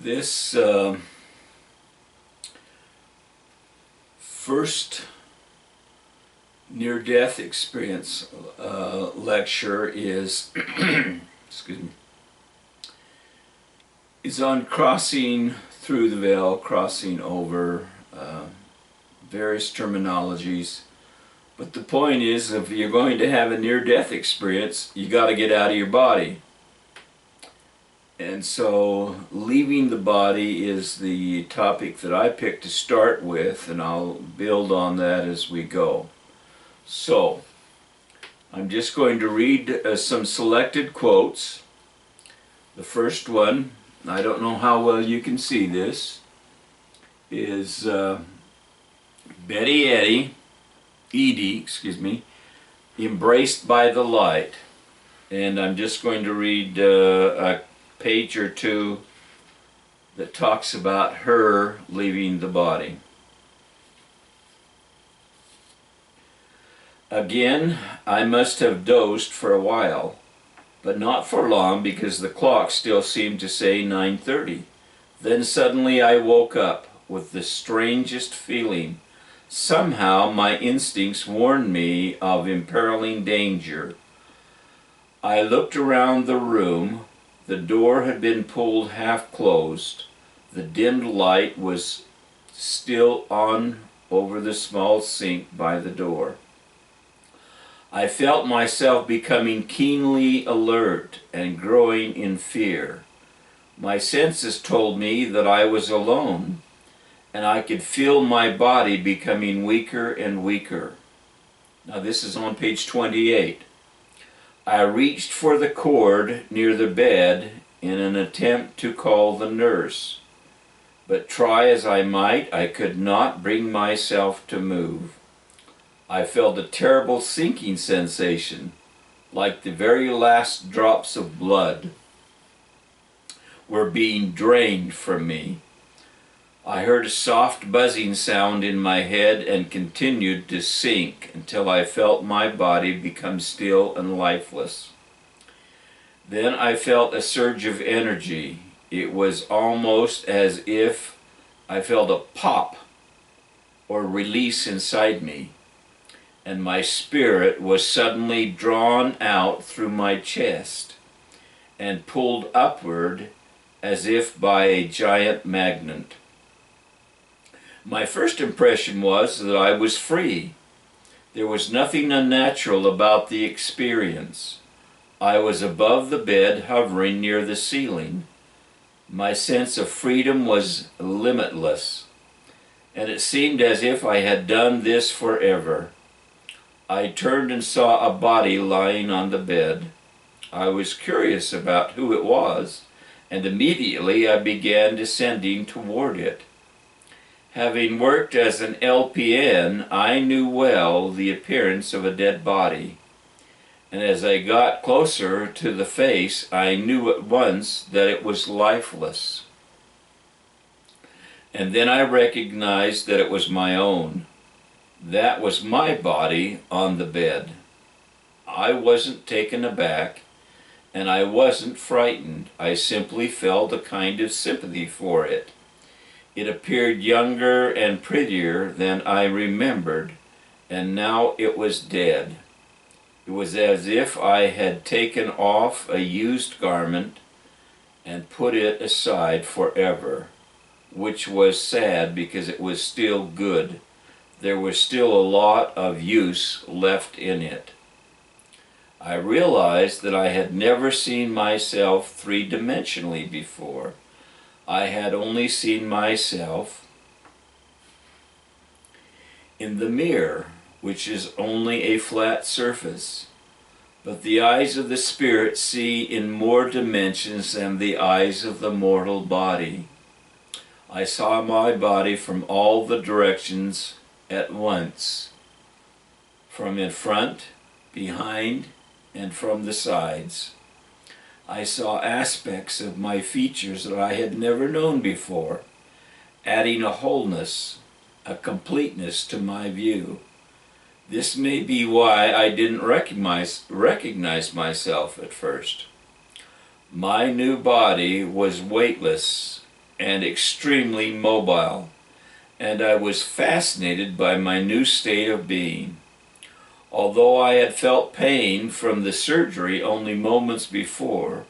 This first near-death experience lecture is excuse me, is on crossing through the veil, crossing over, various terminologies. But the point is, if you're going to have a near-death experience, you got to get out of your body. And so leaving the body is the topic that I picked to start with, and I'll build on that as we go. So I'm just going to read some selected quotes. The first one, I don't know how well you can see this, is Edie, Embraced by the Light. And I'm just going to read a page or two that talks about her leaving the body. Again, I must have dozed for a while, but not for long, because the clock still seemed to say 9:30. Then suddenly I woke up with the strangest feeling. Somehow my instincts warned me of imperiling danger. I looked around the room. The door had been pulled half closed. The dimmed light was still on over the small sink by the door. I felt myself becoming keenly alert and growing in fear. My senses told me that I was alone, and I could feel my body becoming weaker and weaker. Now this is on page 28. I reached for the cord near the bed in an attempt to call the nurse, but try as I might, I could not bring myself to move. I felt a terrible sinking sensation, like the very last drops of blood were being drained from me. I heard a soft buzzing sound in my head and continued to sink until I felt my body become still and lifeless. Then I felt a surge of energy. It was almost as if I felt a pop or release inside me, and my spirit was suddenly drawn out through my chest and pulled upward as if by a giant magnet. My first impression was that I was free. There was nothing unnatural about the experience. I was above the bed, hovering near the ceiling. My sense of freedom was limitless, and it seemed as if I had done this forever. I turned and saw a body lying on the bed. I was curious about who it was, and immediately I began descending toward it. Having worked as an LPN, I knew well the appearance of a dead body, and as I got closer to the face, I knew at once that it was lifeless. And then I recognized that it was my own. That was my body on the bed. I wasn't taken aback, and I wasn't frightened. I simply felt a kind of sympathy for it. It appeared younger and prettier than I remembered, and now it was dead. It was as if I had taken off a used garment and put it aside forever, which was sad because it was still good. There was still a lot of use left in it. I realized that I had never seen myself three-dimensionally before. I had only seen myself in the mirror, which is only a flat surface. But the eyes of the spirit see in more dimensions than the eyes of the mortal body. I saw my body from all the directions at once, from in front, behind, and from the sides. I saw aspects of my features that I had never known before, adding a wholeness, a completeness to my view. This may be why I didn't recognize myself at first. My new body was weightless and extremely mobile, and I was fascinated by my new state of being. Although I had felt pain from the surgery only moments before,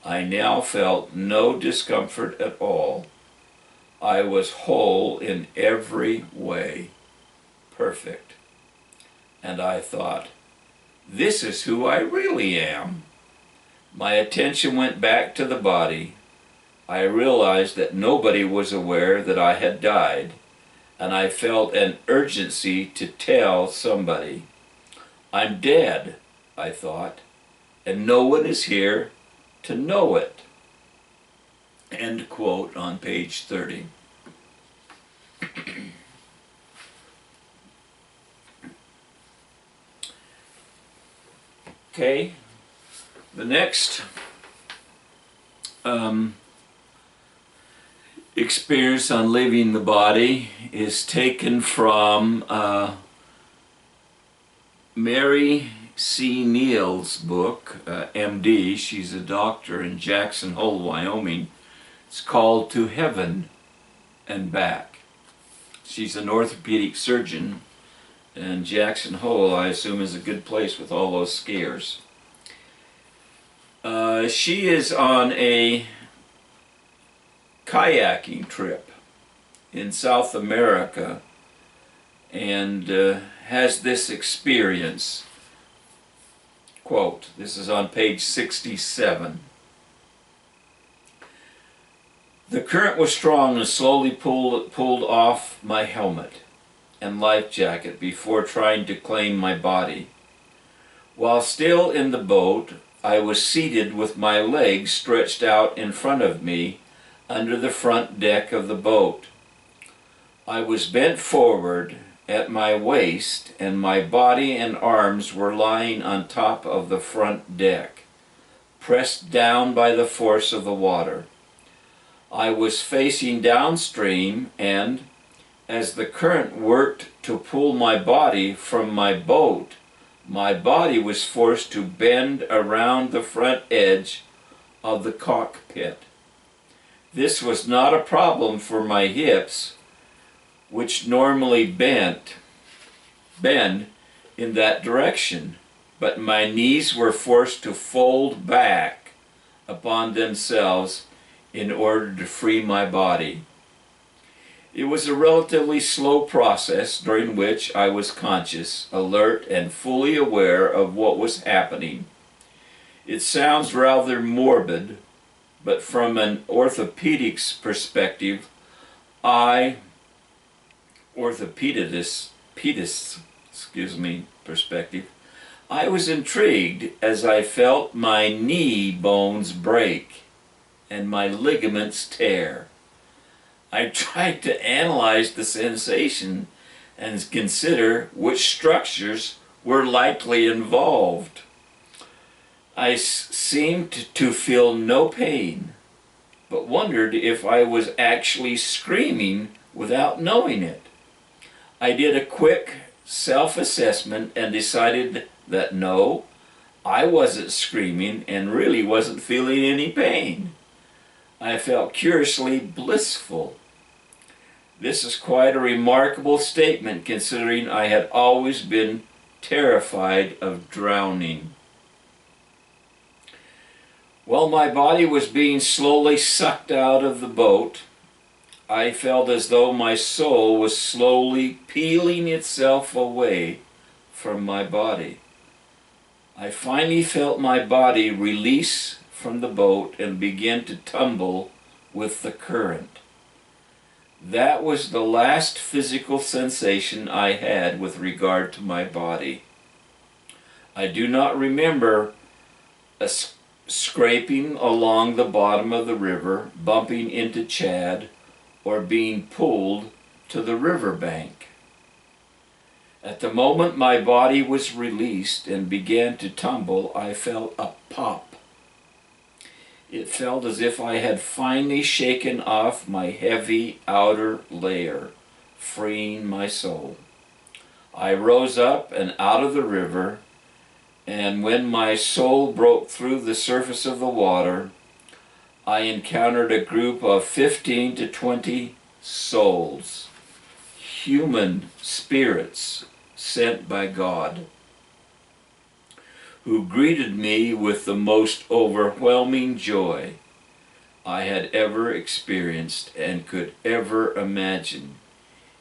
I now felt no discomfort at all. I was whole in every way. Perfect. And I thought, this is who I really am. My attention went back to the body. I realized that nobody was aware that I had died, and I felt an urgency to tell somebody. I'm dead, I thought, and no one is here to know it. End quote on page 30. Okay, the next experience on leaving the body is taken from Mary C. Neal's book, MD. She's a doctor in Jackson Hole, Wyoming. It's called To Heaven and Back. She's an orthopedic surgeon, and Jackson Hole, I assume, is a good place with all those skiers. She is on a kayaking trip in South America and has this experience. Quote, this is on page 67. The current was strong and slowly pulled off my helmet and life jacket before trying to claim my body. While still in the boat, I was seated with my legs stretched out in front of me under the front deck of the boat. I was bent forward at my waist, and my body and arms were lying on top of the front deck, pressed down by the force of the water. I was facing downstream, and as the current worked to pull my body from my boat, my body was forced to bend around the front edge of the cockpit. This was not a problem for my hips, which normally bend in that direction, but my knees were forced to fold back upon themselves in order to free my body. It was a relatively slow process during which I was conscious, alert, and fully aware of what was happening. It sounds rather morbid, but from an orthopedic's perspective, perspective, I was intrigued as I felt my knee bones break and my ligaments tear. I tried to analyze the sensation and consider which structures were likely involved. I seemed to feel no pain, but wondered if I was actually screaming without knowing it. I did a quick self-assessment and decided that no, I wasn't screaming and really wasn't feeling any pain. I felt curiously blissful. This is quite a remarkable statement considering I had always been terrified of drowning. While my body was being slowly sucked out of the boat, I felt as though my soul was slowly peeling itself away from my body. I finally felt my body release from the boat and begin to tumble with the current. That was the last physical sensation I had with regard to my body. I do not remember scraping along the bottom of the river, bumping into Chad, or being pulled to the riverbank. At the moment my body was released and began to tumble, I felt a pop. It felt as if I had finally shaken off my heavy outer layer, freeing my soul. I rose up and out of the river, and when my soul broke through the surface of the water, I encountered a group of 15 to 20 souls, human spirits sent by God, who greeted me with the most overwhelming joy I had ever experienced and could ever imagine.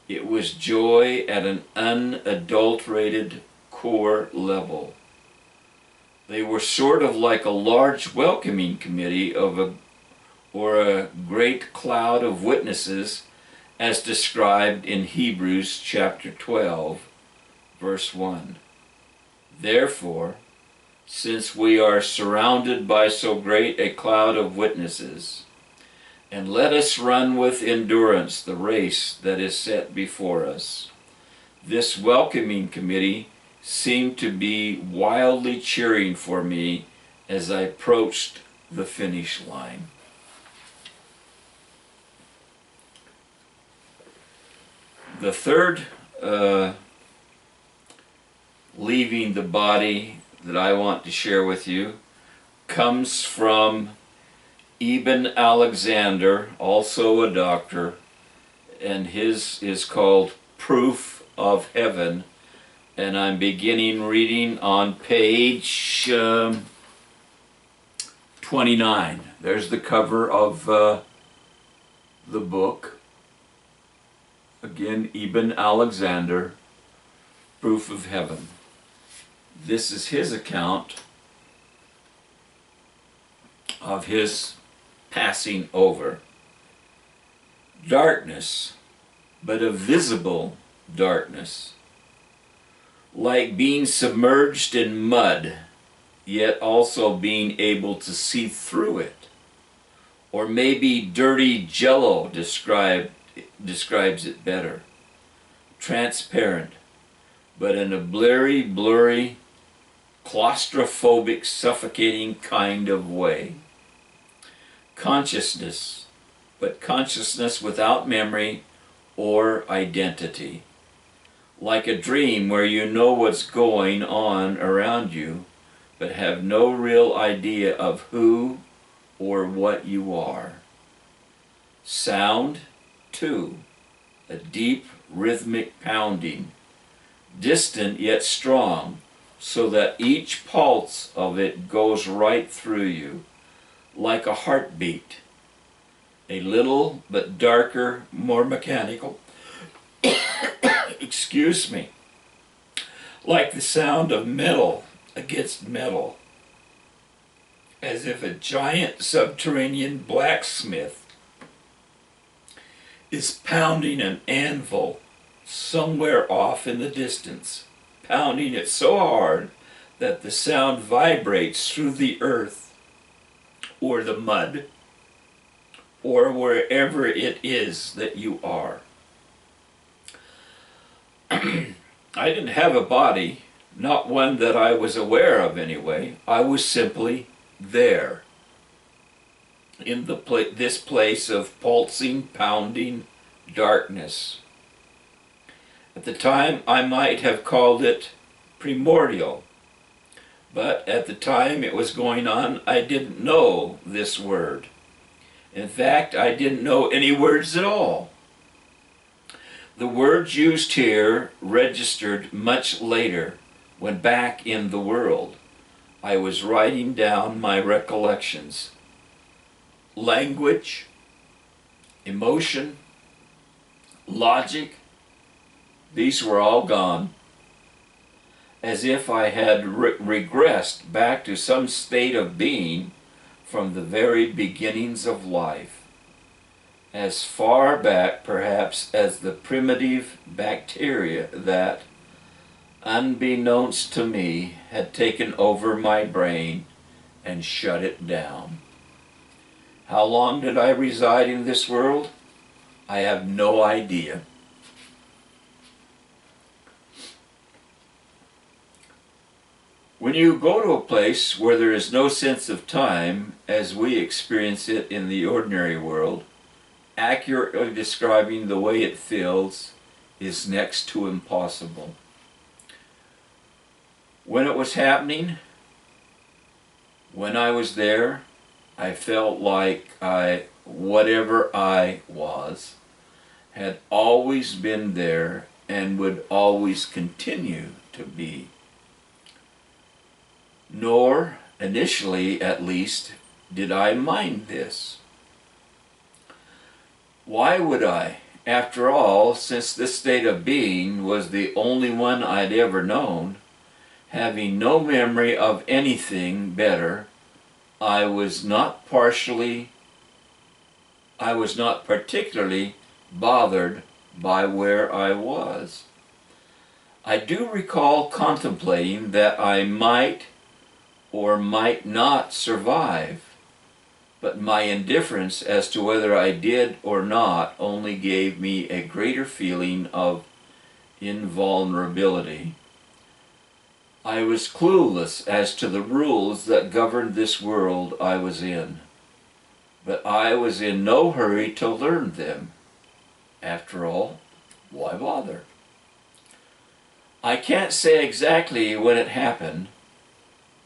It was joy at an unadulterated core level. They were sort of like a large welcoming committee or a great cloud of witnesses, as described in Hebrews chapter 12, verse 1. Therefore, since we are surrounded by so great a cloud of witnesses, and let us run with endurance the race that is set before us. This welcoming committee seemed to be wildly cheering for me as I approached the finish line. The third leaving the body that I want to share with you comes from Eben Alexander, also a doctor, and his is called Proof of Heaven, and I'm beginning reading on page 29. There's the cover of the book. Again, Eben Alexander, Proof of Heaven. This is his account of his passing over. Darkness, but a visible darkness, like being submerged in mud, yet also being able to see through it. Or maybe dirty jello describes it better. Transparent, but in a blurry, claustrophobic, suffocating kind of way. Consciousness, but consciousness without memory or identity. Like a dream where you know what's going on around you, but have no real idea of who or what you are. Sound, too, a deep rhythmic pounding, distant yet strong, so that each pulse of it goes right through you, like a heartbeat, a little but darker, more mechanical, excuse me, like the sound of metal against metal, as if a giant subterranean blacksmith is pounding an anvil somewhere off in the distance, pounding it so hard that the sound vibrates through the earth or the mud or wherever it is that you are. I didn't have a body, not one that I was aware of anyway. I was simply there in this place of pulsing, pounding darkness. At the time, I might have called it primordial, but at the time it was going on, I didn't know this word. In fact, I didn't know any words at all. The words used here registered much later, when back in the world, I was writing down my recollections. Language, emotion, logic, these were all gone, as if I had regressed back to some state of being from the very beginnings of life, as far back perhaps as the primitive bacteria that, unbeknownst to me, had taken over my brain and shut it down. How long did I reside in this world? I have no idea. When you go to a place where there is no sense of time, as we experience it in the ordinary world, accurately describing the way it feels is next to impossible. When it was happening, when I was there, I felt like whatever I was, had always been there and would always continue to be. Nor, initially at least, did I mind this. Why would I? After all, since this state of being was the only one I'd ever known, having no memory of anything better, I was not particularly bothered by where I was. I do recall contemplating that I might or might not survive, but my indifference as to whether I did or not only gave me a greater feeling of invulnerability. I was clueless as to the rules that governed this world I was in, but I was in no hurry to learn them. After all, why bother? I can't say exactly when it happened,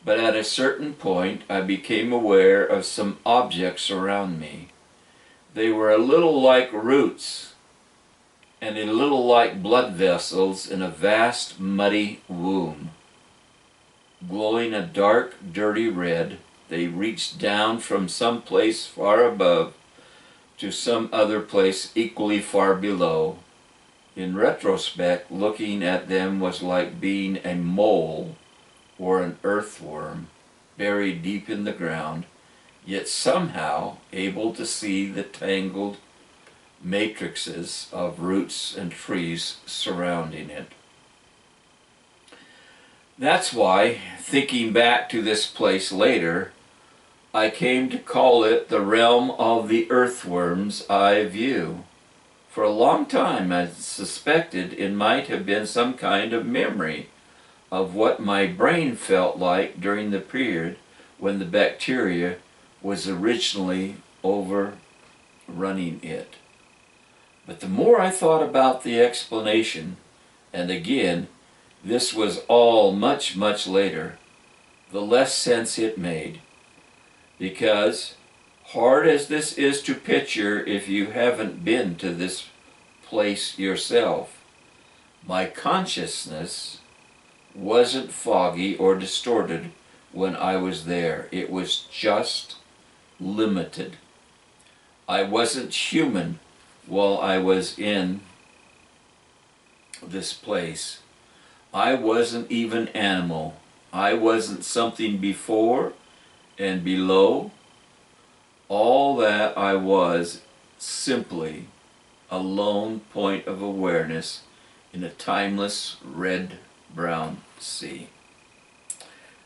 but at a certain point I became aware of some objects around me. They were a little like roots and a little like blood vessels in a vast muddy womb. Glowing a dark, dirty red, they reached down from some place far above to some other place equally far below. In retrospect, looking at them was like being a mole or an earthworm buried deep in the ground, yet somehow able to see the tangled matrices of roots and trees surrounding it. That's why, thinking back to this place later, I came to call it the realm of the earthworm's eye view. For a long time I suspected it might have been some kind of memory of what my brain felt like during the period when the bacteria was originally overrunning it. But the more I thought about the explanation, and again, this was all much, much later, the less sense it made. Because, hard as this is to picture if you haven't been to this place yourself, my consciousness wasn't foggy or distorted when I was there. It was just limited. I wasn't human while I was in this place. I wasn't even animal. I wasn't something before and below. All that I was simply a lone point of awareness in a timeless red-brown sea.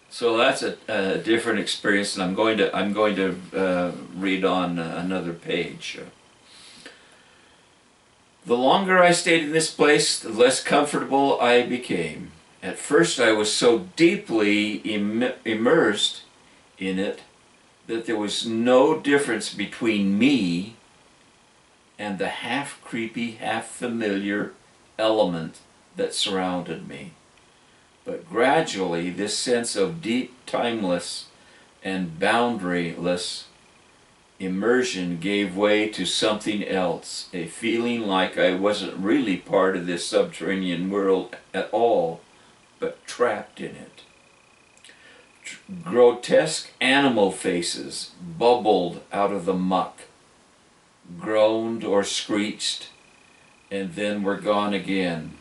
So that's a different experience, and I'm going to read on another page. The longer I stayed in this place, the less comfortable I became. At first I was so deeply immersed in it that there was no difference between me and the half-creepy, half-familiar element that surrounded me. But gradually this sense of deep, timeless, and boundaryless immersion gave way to something else, a feeling like I wasn't really part of this subterranean world at all, but trapped in it. Grotesque animal faces bubbled out of the muck, groaned or screeched, and then were gone again.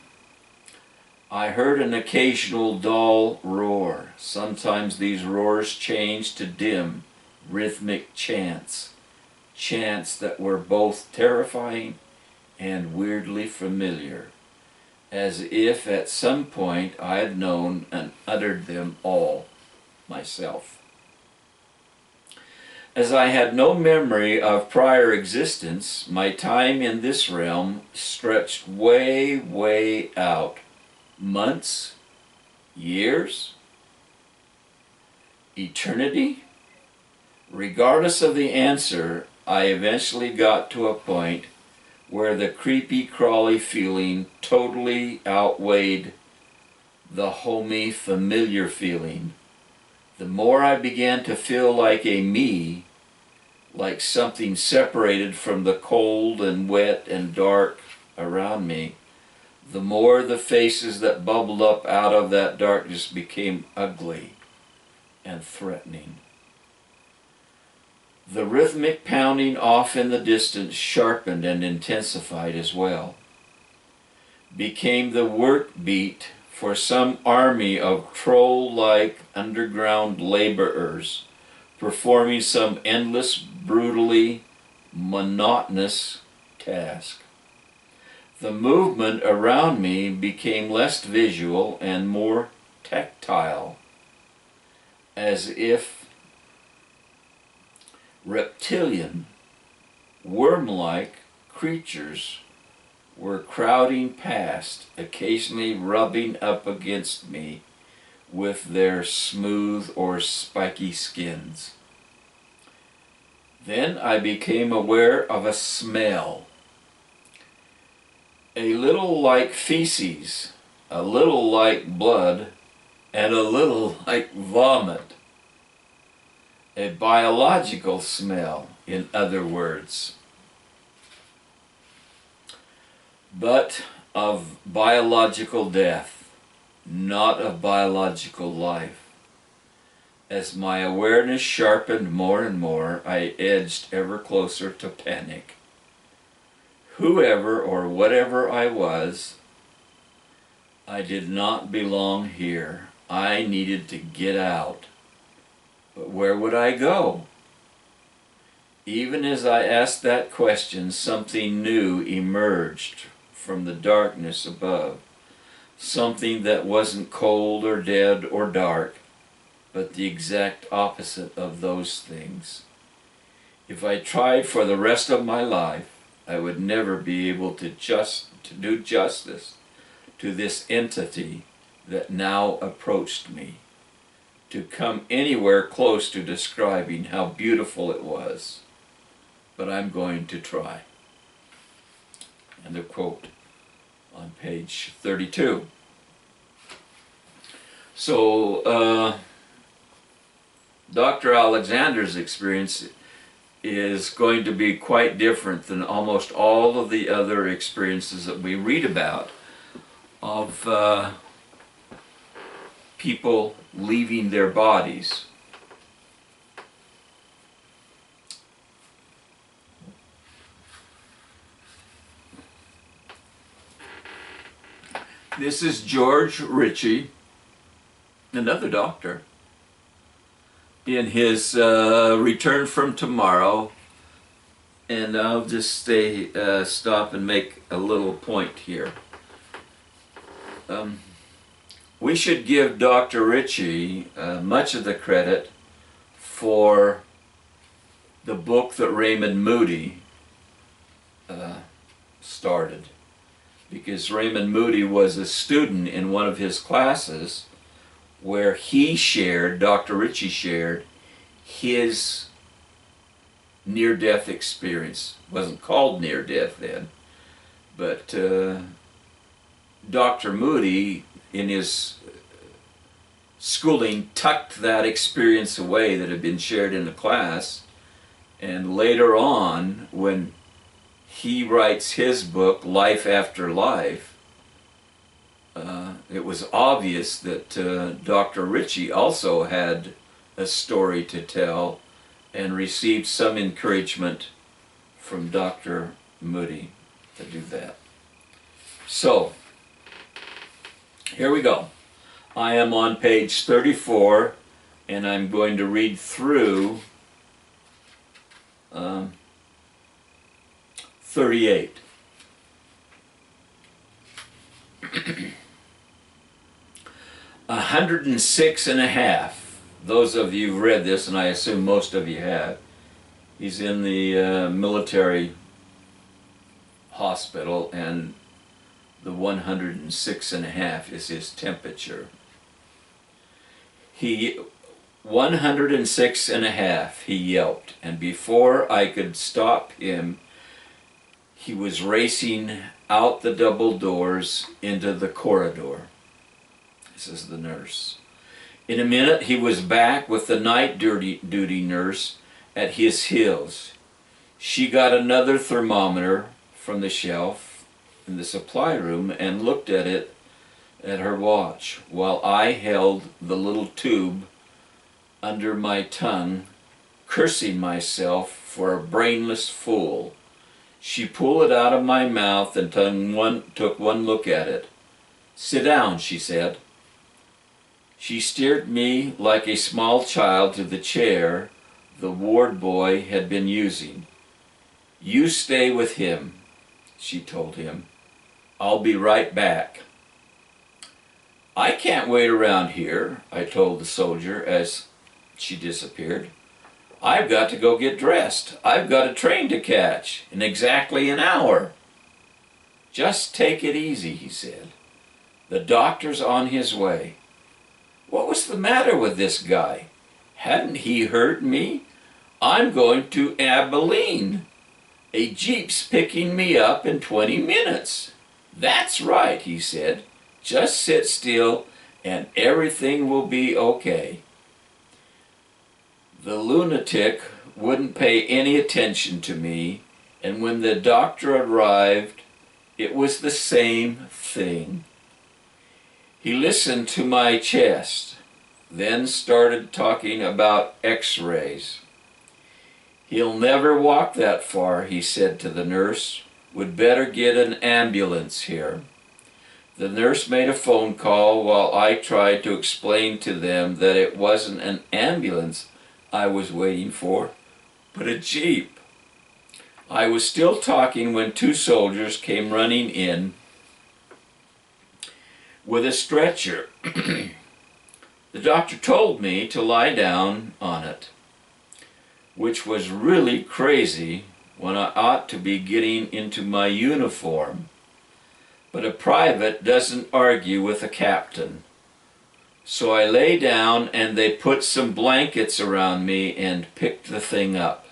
I heard an occasional dull roar. Sometimes these roars changed to dim, rhythmic chants that were both terrifying and weirdly familiar, as if at some point I had known and uttered them all myself. As I had no memory of prior existence, my time in this realm stretched way, way out. Months? Years? Eternity? Regardless of the answer, I eventually got to a point where the creepy, crawly feeling totally outweighed the homey, familiar feeling. The more I began to feel like a me, like something separated from the cold and wet and dark around me, the more the faces that bubbled up out of that darkness became ugly and threatening. The rhythmic pounding off in the distance sharpened and intensified as well, became the work beat for some army of troll-like underground laborers performing some endless, brutally monotonous task. The movement around me became less visual and more tactile, as if reptilian, worm-like creatures were crowding past, occasionally rubbing up against me with their smooth or spiky skins. Then I became aware of a smell, a little like feces, a little like blood, and a little like vomit. A biological smell, in other words, but of biological death, not of biological life. As my awareness sharpened more and more, I edged ever closer to panic. Whoever or whatever I was, I did not belong here. I needed to get out. But where would I go? Even as I asked that question, something new emerged from the darkness above. Something that wasn't cold or dead or dark, but the exact opposite of those things. If I tried for the rest of my life, I would never be able to do justice to this entity that now approached me, to come anywhere close to describing how beautiful it was. But I'm going to try. And a quote on page 32. So, Dr. Alexander's experience is going to be quite different than almost all of the other experiences that we read about of people leaving their bodies. This is George Ritchie, another doctor, in his Return from Tomorrow, and I'll just stop and make a little point here. We should give Dr. Ritchie much of the credit for the book that Raymond Moody started, because Raymond Moody was a student in one of his classes where he shared, Dr. Ritchie shared, his near-death experience. It wasn't called near-death then, but Dr. Moody, in his schooling, tucked that experience away that had been shared in the class, and later on, when he writes his book, Life After Life, it was obvious that Dr. Ritchie also had a story to tell and received some encouragement from Dr. Moody to do that. So, here we go. I am on page 34, and I'm going to read through 38. 106 and a half. Those of you who've read this, and I assume most of you have, he's in the military hospital, and the 106 and a half is his temperature. 106 and a half, he yelped, and before I could stop him, he was racing out the double doors into the corridor. This is the nurse. In a minute, he was back with the night duty nurse at his heels. She got another thermometer from the shelf in the supply room and looked at it at her watch, while I held the little tube under my tongue, cursing myself for a brainless fool. She pulled it out of my mouth and took one look at it. "Sit down," she said. She steered me like a small child to the chair the ward boy had been using. "You stay with him," she told him. "I'll be right back." "I can't wait around here," I told the soldier as she disappeared. "I've got to go get dressed. I've got a train to catch in exactly an hour." "Just take it easy," he said. "The doctor's on his way." What was the matter with this guy? Hadn't he heard me? "I'm going to Abilene. A jeep's picking me up in 20 minutes. "That's right," he said. "Just sit still and everything will be okay." The lunatic wouldn't pay any attention to me, and when the doctor arrived, it was the same thing. He listened to my chest, then started talking about x-rays. "He'll never walk that far," he said to the nurse. "Would better get an ambulance here." The nurse made a phone call while I tried to explain to them that it wasn't an ambulance I was waiting for, but a jeep. I was still talking when two soldiers came running in with a stretcher. The doctor told me to lie down on it, which was really crazy when I ought to be getting into my uniform. But a private doesn't argue with a captain. So I lay down and they put some blankets around me and picked the thing up.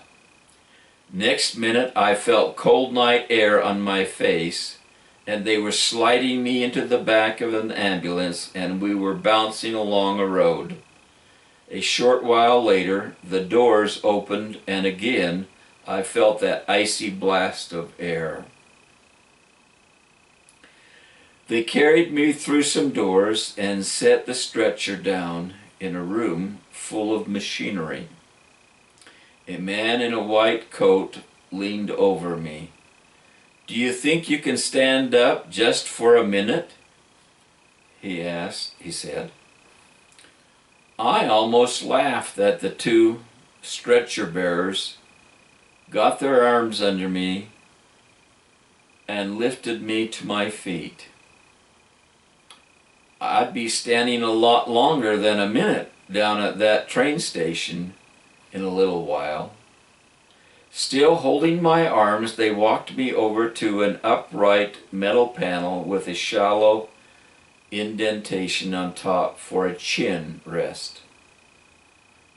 Next minute I felt cold night air on my face, and they were sliding me into the back of an ambulance and we were bouncing along a road. A short while later, the doors opened and again I felt that icy blast of air. They carried me through some doors and set the stretcher down in a room full of machinery. A man in a white coat leaned over me. "Do you think you can stand up just for a minute?" he said. I almost laughed that the two stretcher bearers got their arms under me and lifted me to my feet. I'd be standing a lot longer than a minute down at that train station in a little while. Still holding my arms, they walked me over to an upright metal panel with a shallow indentation on top for a chin rest.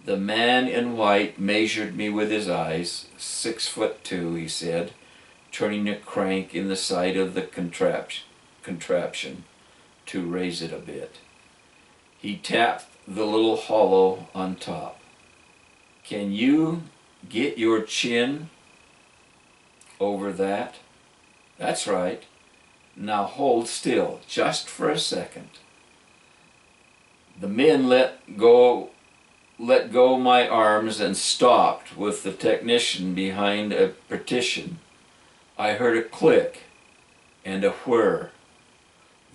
The man in white measured me with his eyes. 6'2", he said, turning a crank in the side of the contraption to raise it a bit. He tapped the little hollow on top. "Can you get your chin over that? That's right. Now hold still, just for a second." The men let go my arms and stopped with the technician behind a partition. I heard a click and a whir.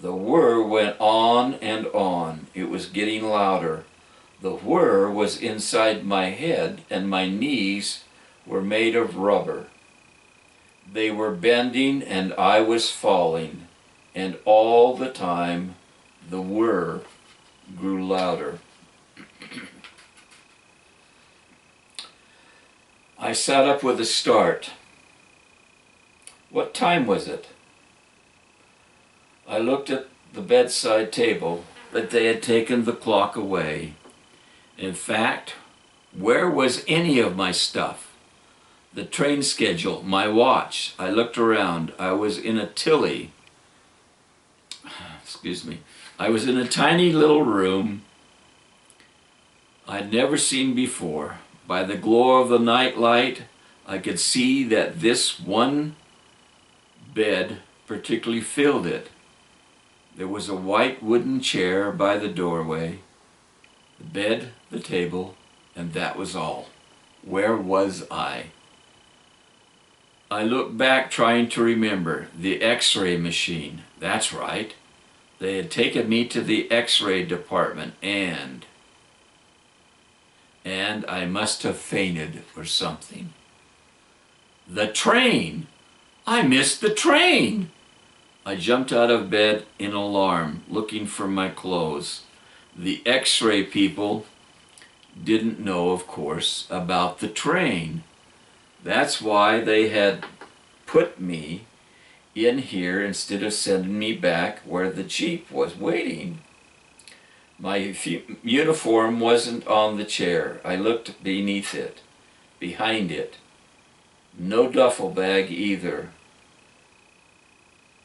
The whir went on and on. It was getting louder. The whir was inside my head and my knees were made of rubber. They were bending and I was falling, and all the time the whir grew louder. I sat up with a start. What time was it? I looked at the bedside table, but they had taken the clock away. In fact, where was any of my stuff? The train schedule, my watch. I looked around. I was in a I was in a tiny little room I'd never seen before. By the glow of the night light, I could see that this one bed particularly filled it. There was a white wooden chair by the doorway, the bed, the table, and that was all. Where was I? I looked back trying to remember. The X-ray machine. That's right. They had taken me to the X-ray department and I must have fainted or something. The train! I missed the train! I jumped out of bed in alarm, looking for my clothes. The X-ray people didn't know, of course, about the train. That's why they had put me in here instead of sending me back where the Jeep was waiting. My uniform wasn't on the chair. I looked beneath it, behind it. No duffel bag either.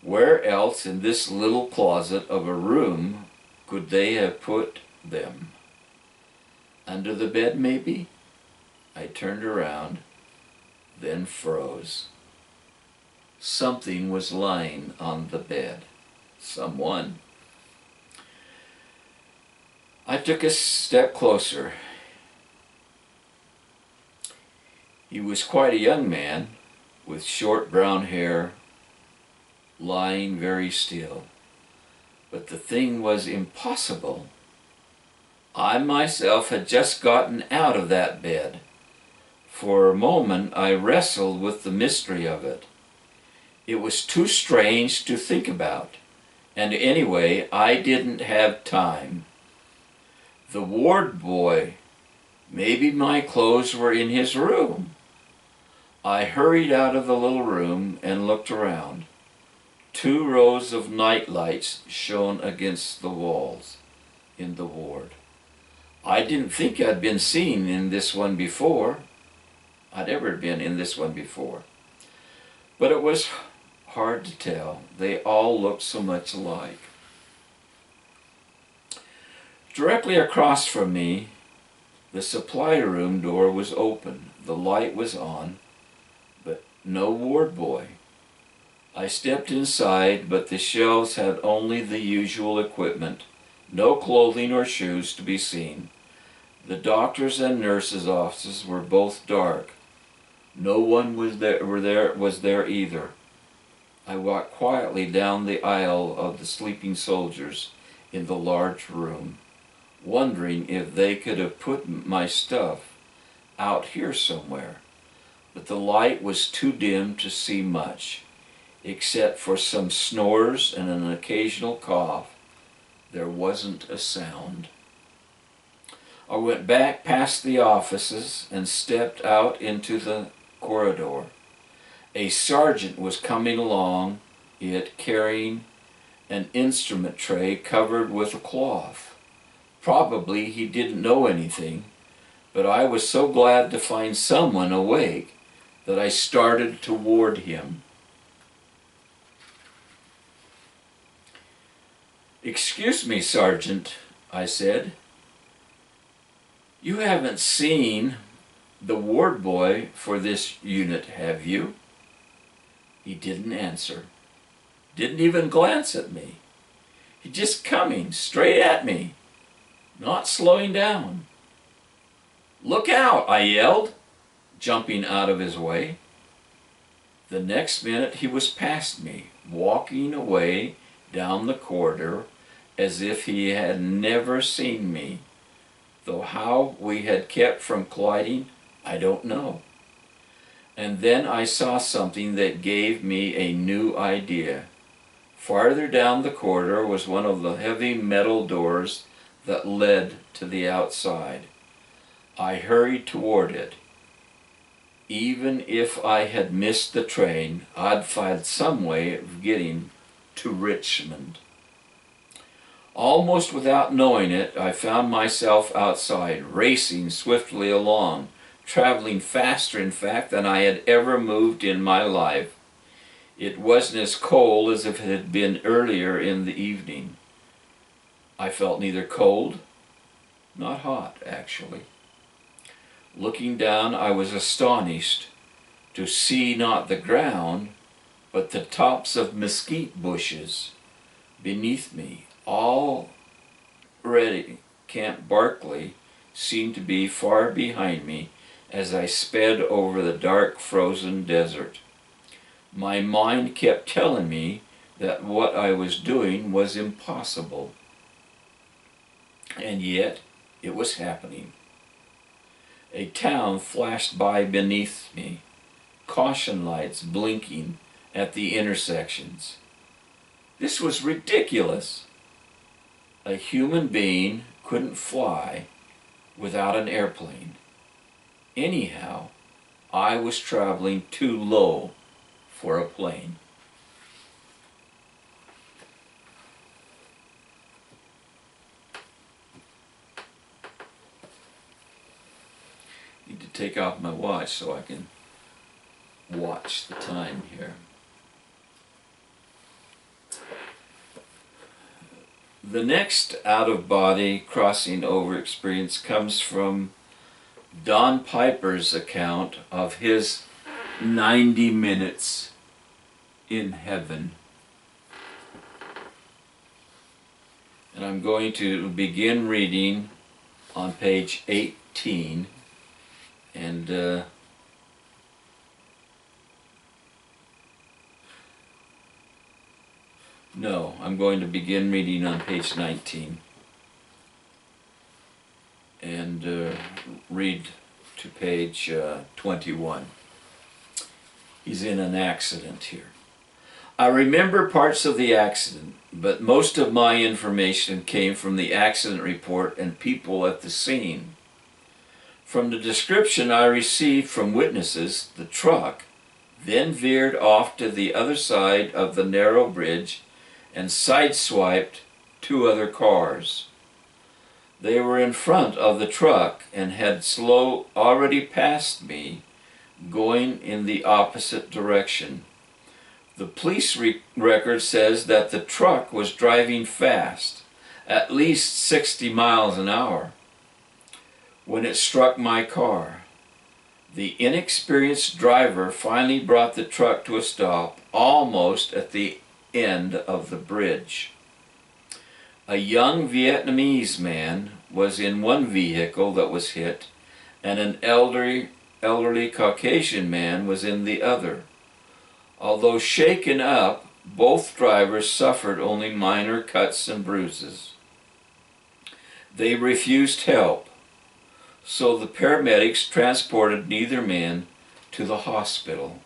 Where else in this little closet of a room could they have put them? Under the bed, maybe? I turned around, then froze. Something was lying on the bed. Someone. I took a step closer. He was quite a young man, with short brown hair, lying very still. But the thing was impossible. I myself had just gotten out of that bed. For a moment I wrestled with the mystery of it. It was too strange to think about, and anyway, I didn't have time. The ward boy, maybe my clothes were in his room. I hurried out of the little room and looked around. 2 rows of night lights shone against the walls in the ward. I didn't think I'd been seen in this one before. I'd ever been in this one before. But it was hard to tell. They all looked so much alike. Directly across from me, the supply room door was open. The light was on, but no ward boy. I stepped inside, but the shelves had only the usual equipment. No clothing or shoes to be seen. The doctors' and nurses' offices were both dark. No one was there either. I walked quietly down the aisle of the sleeping soldiers in the large room, wondering if they could have put my stuff out here somewhere. But the light was too dim to see much. Except for some snores and an occasional cough, there wasn't a sound. I went back past the offices and stepped out into the corridor. A sergeant was coming along it carrying an instrument tray covered with a cloth. Probably he didn't know anything, but I was so glad to find someone awake that I started toward him. "Excuse me, Sergeant," I said. "You haven't seen the ward boy for this unit, have you?" He didn't answer. Didn't even glance at me. He just coming straight at me, not slowing down. "Look out!" I yelled, jumping out of his way. The next minute he was past me, walking away down the corridor as if he had never seen me, though how we had kept from colliding, I don't know. And then I saw something that gave me a new idea. Farther down the corridor was one of the heavy metal doors that led to the outside. I hurried toward it. Even if I had missed the train, I'd find some way of getting to Richmond. Almost without knowing it, I found myself outside, racing swiftly along, traveling faster, in fact, than I had ever moved in my life. It wasn't as cold as if it had been earlier in the evening. I felt neither cold, not hot, actually. Looking down, I was astonished to see not the ground, but the tops of mesquite bushes beneath me. Already Camp Barkley seemed to be far behind me as I sped over the dark, frozen desert. My mind kept telling me that what I was doing was impossible. And yet, it was happening. A town flashed by beneath me, caution lights blinking at the intersections. This was ridiculous. A human being couldn't fly without an airplane. Anyhow, I was traveling too low for a plane. Need to take off my watch so I can watch the time here. The next out-of-body crossing over experience comes from Don Piper's account of his 90 minutes in heaven. And I'm going to begin reading on page 18, and no, I'm going to begin reading on page 19 and read to page 21. He's in an accident here. I remember parts of the accident, but most of my information came from the accident report and people at the scene. From the description I received from witnesses, the truck then veered off to the other side of the narrow bridge and sideswiped two other cars. They were in front of the truck and had already passed me, going in the opposite direction. The police record says that the truck was driving fast, at least 60 miles an hour, when it struck my car. The inexperienced driver finally brought the truck to a stop almost at the end of the bridge. A young Vietnamese man was in one vehicle that was hit, and an elderly Caucasian man was in the other. Although shaken up, both drivers suffered only minor cuts and bruises. They refused help, so the paramedics transported neither man to the hospital.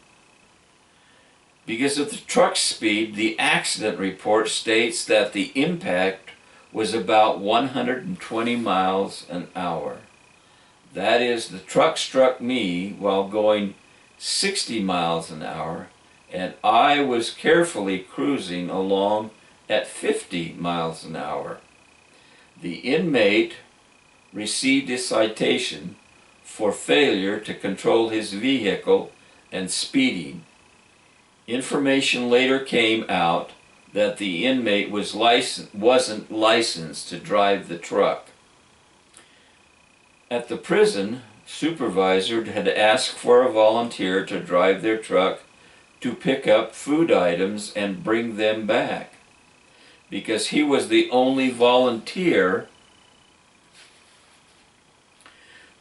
Because of the truck's speed, the accident report states that the impact was about 120 miles an hour. That is, the truck struck me while going 60 miles an hour, and I was carefully cruising along at 50 miles an hour. The inmate received a citation for failure to control his vehicle and speeding. Information later came out that the inmate wasn't licensed to drive the truck. At the prison, supervisor had asked for a volunteer to drive their truck to pick up food items and bring them back. Because he was the only volunteer,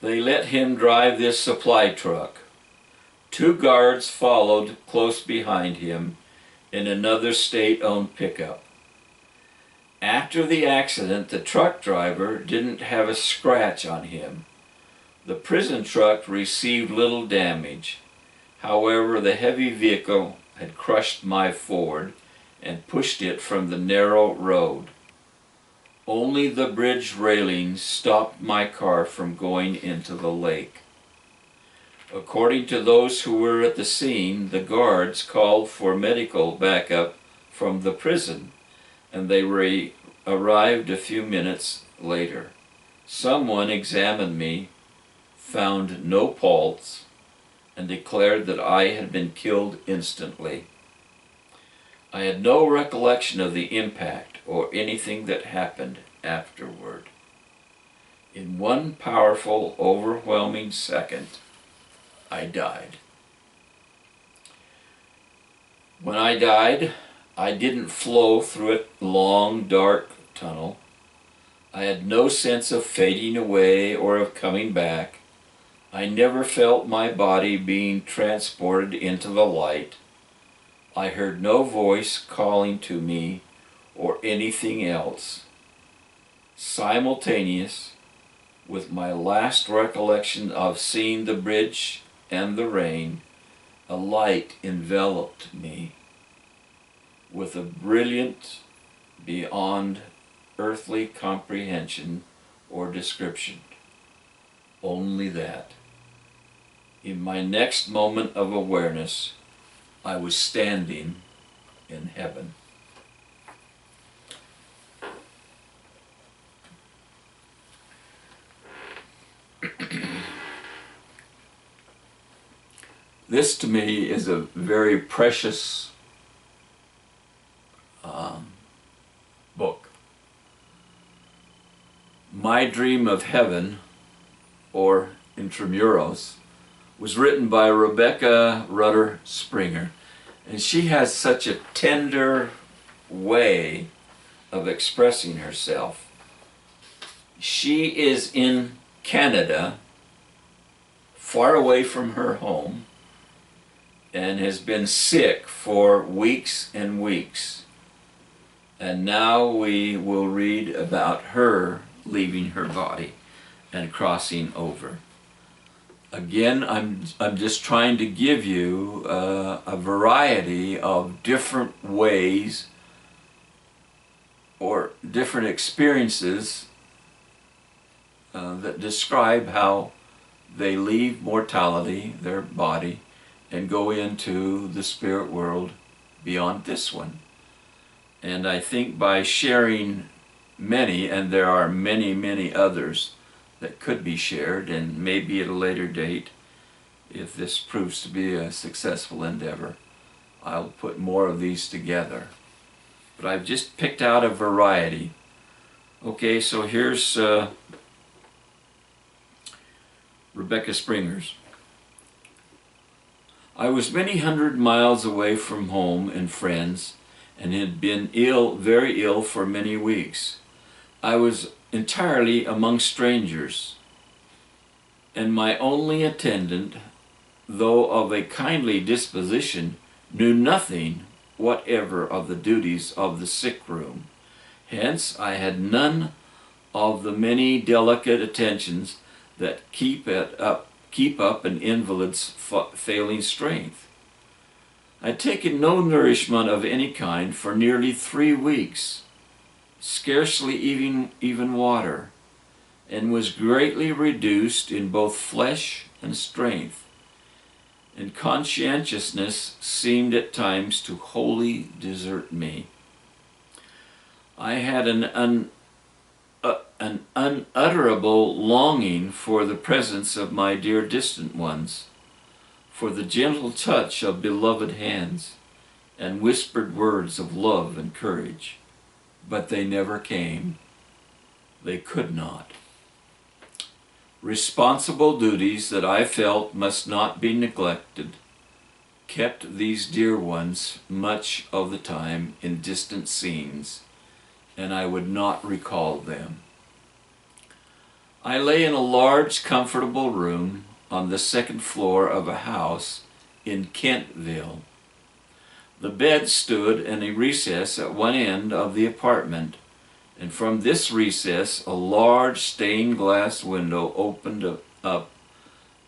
they let him drive this supply truck. Two guards followed close behind him in another state-owned pickup. After the accident, the truck driver didn't have a scratch on him. The prison truck received little damage. However, the heavy vehicle had crushed my Ford and pushed it from the narrow road. Only the bridge railings stopped my car from going into the lake. According to those who were at the scene, the guards called for medical backup from the prison, and they arrived a few minutes later. Someone examined me, found no pulse, and declared that I had been killed instantly. I had no recollection of the impact or anything that happened afterward. In one powerful, overwhelming second, I died. When I died, I didn't flow through a long, dark tunnel. I had no sense of fading away or of coming back. I never felt my body being transported into the light. I heard no voice calling to me or anything else. Simultaneous with my last recollection of seeing the bridge and the rain, a light enveloped me with a brilliant beyond earthly comprehension or description. Only that. In my next moment of awareness, I was standing in heaven. This to me is a very precious book. My Dream of Heaven, or Intramuros, was written by Rebecca Rutter Springer, and she has such a tender way of expressing herself. She is in Canada, far away from her home, and has been sick for weeks and weeks. And now we will read about her leaving her body and crossing over. Again, I'm just trying to give you a variety of different ways or different experiences that describe how they leave mortality, their body, and go into the spirit world beyond this one. And I think by sharing many, and there are many, many others that could be shared, and maybe at a later date, if this proves to be a successful endeavor, I'll put more of these together. But I've just picked out a variety. Okay, so here's Rebecca Springer's. I was many hundred miles away from home and friends, and had been ill, very ill for many weeks. I was entirely among strangers, and my only attendant, though of a kindly disposition, knew nothing whatever of the duties of the sick room. Hence I had none of the many delicate attentions that keep up an invalid's failing strength. I'd taken no nourishment of any kind for nearly 3 weeks, scarcely even water, and was greatly reduced in both flesh and strength, and conscientiousness seemed at times to wholly desert me. I had an unutterable longing for the presence of my dear distant ones, for the gentle touch of beloved hands, and whispered words of love and courage. But they never came. They could not. Responsible duties that I felt must not be neglected kept these dear ones much of the time in distant scenes, and I would not recall them. I lay in a large, comfortable room on the second floor of a house in Kentville. The bed stood in a recess at one end of the apartment, and from this recess a large stained glass window opened up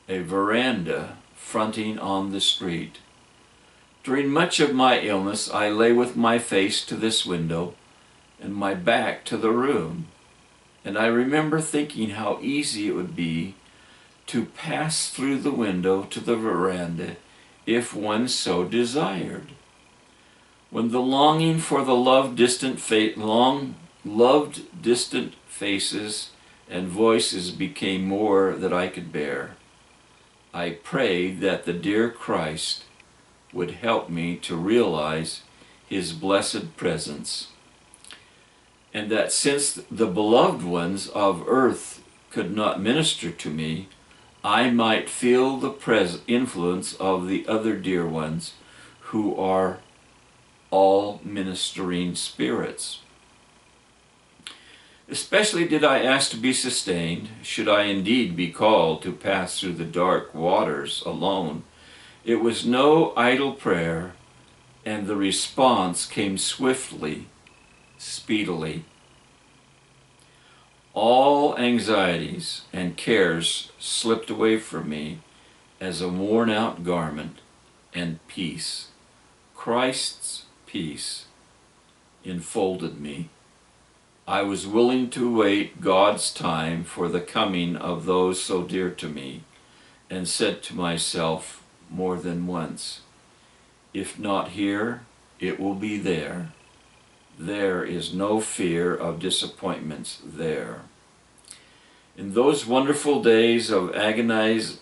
a veranda fronting on the street. During much of my illness I lay with my face to this window and my back to the room, and I remember thinking how easy it would be to pass through the window to the veranda if one so desired. When the longing for the loved distant faces and voices became more that I could bear, I prayed that the dear Christ would help me to realize His blessed presence, and that since the beloved ones of earth could not minister to me, I might feel the influence of the other dear ones who are all ministering spirits. Especially did I ask to be sustained, should I indeed be called to pass through the dark waters alone. It was no idle prayer, and the response came swiftly, speedily. All anxieties and cares slipped away from me as a worn-out garment, and peace, Christ's peace, enfolded me. I was willing to wait God's time for the coming of those so dear to me, and said to myself more than once, if not here, it will be there. There is no fear of disappointments there. In those wonderful days of agonized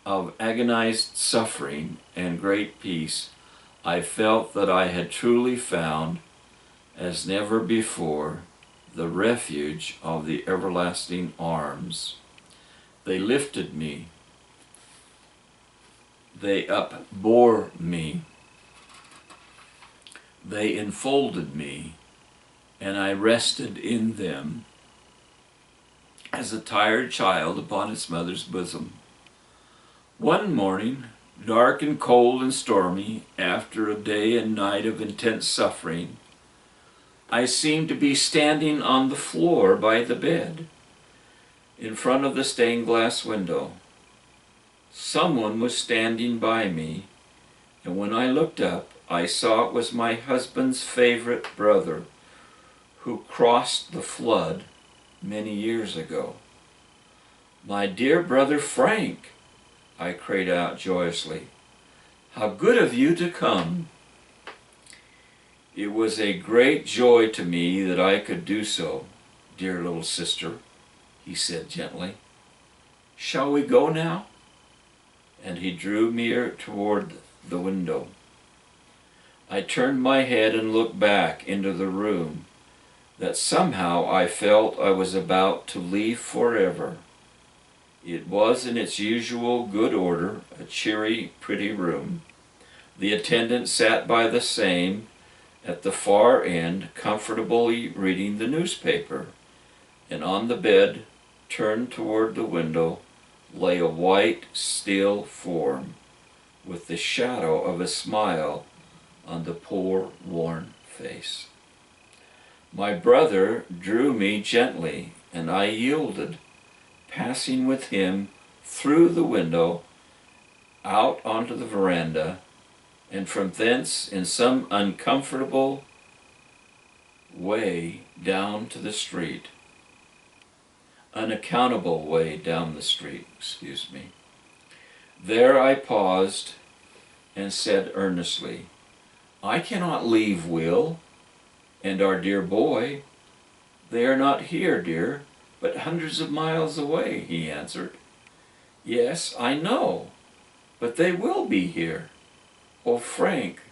suffering and great peace, I felt that I had truly found, as never before, the refuge of the everlasting arms. They lifted me. They upbore me. They enfolded me, and I rested in them as a tired child upon its mother's bosom. One morning, dark and cold and stormy, after a day and night of intense suffering, I seemed to be standing on the floor by the bed, in front of the stained glass window. Someone was standing by me, and when I looked up, I saw it was my husband's favorite brother, who crossed the flood many years ago. "My dear brother Frank," I cried out joyously, "how good of you to come!" "It was a great joy to me that I could do so, dear little sister," he said gently. "Shall we go now?" And he drew me toward the window. I turned my head and looked back into the room that somehow I felt I was about to leave forever. It was in its usual good order, a cheery, pretty room. The attendant sat by the same at the far end, comfortably reading the newspaper, and on the bed, turned toward the window, lay a white, still form, with the shadow of a smile on the poor, worn face. My brother drew me gently, and I yielded, passing with him through the window, out onto the veranda, and from thence in some uncomfortable way down to the street. Unaccountable way down the street, excuse me. There I paused and said earnestly, "I cannot leave Will and our dear boy. They are not here, dear, but hundreds of miles away," he answered. "Yes, I know, but they will be here. Oh, Frank,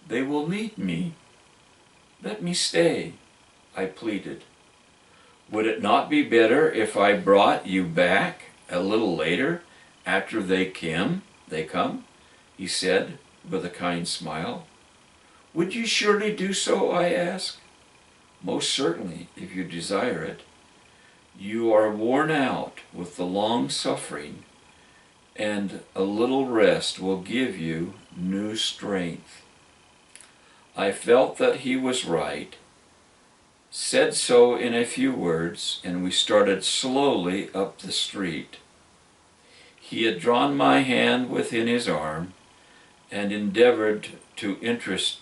they will need me. Let me stay," I pleaded. "Would it not be better if I brought you back a little later, after they come?" he said with a kind smile. "Would you surely do so?" I asked. "Most certainly, if you desire it. You are worn out with the long suffering, and a little rest will give you new strength." I felt that he was right, said so in a few words, and we started slowly up the street. He had drawn my hand within his arm, and endeavored to interest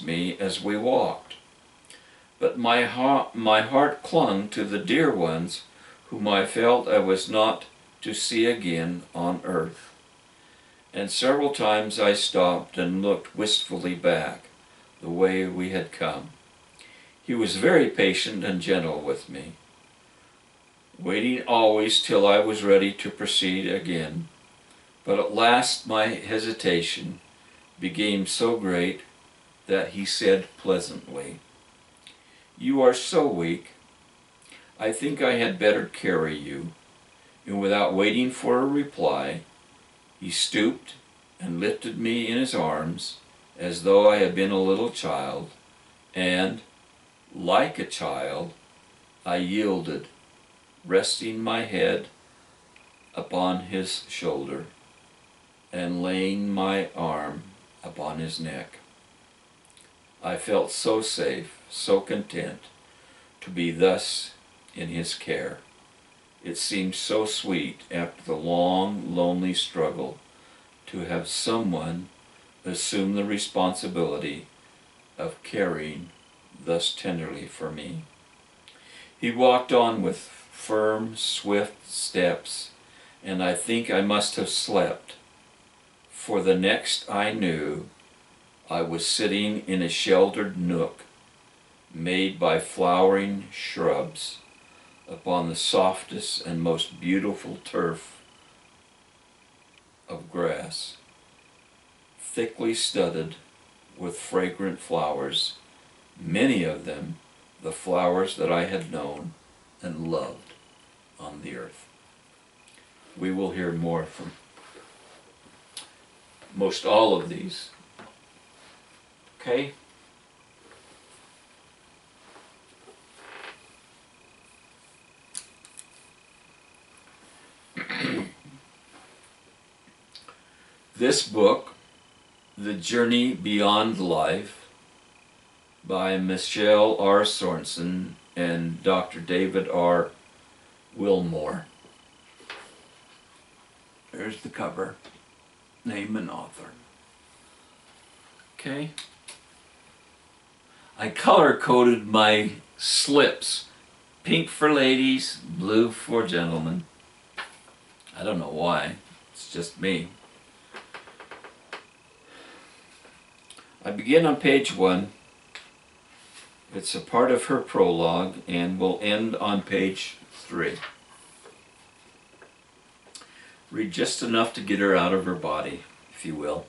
me as we walked. But my heart clung to the dear ones whom I felt I was not to see again on earth. And several times I stopped and looked wistfully back, the way we had come. He was very patient and gentle with me, waiting always till I was ready to proceed again. But at last my hesitation became so great that he said pleasantly, "You are so weak. I think I had better carry you." And without waiting for a reply, he stooped and lifted me in his arms as though I had been a little child, and, like a child, I yielded, resting my head upon his shoulder and laying my arm upon his neck. I felt so safe, so content to be thus in his care. It seemed so sweet after the long, lonely struggle to have someone assume the responsibility of caring thus tenderly for me. He walked on with firm, swift steps, and I think I must have slept, for the next I knew, I was sitting in a sheltered nook made by flowering shrubs upon the softest and most beautiful turf of grass, thickly studded with fragrant flowers, many of them the flowers that I had known and loved on the earth. We will hear more from most all of these. Okay? This book, The Journey Beyond Life, by Michelle R. Sorensen and Dr. David R. Wilmore. There's the cover, name and author. Okay. I color-coded my slips. Pink for ladies, blue for gentlemen. I don't know why, it's just me. I begin on page 1. It's a part of her prologue and will end on page 3. Read just enough to get her out of her body, if you will.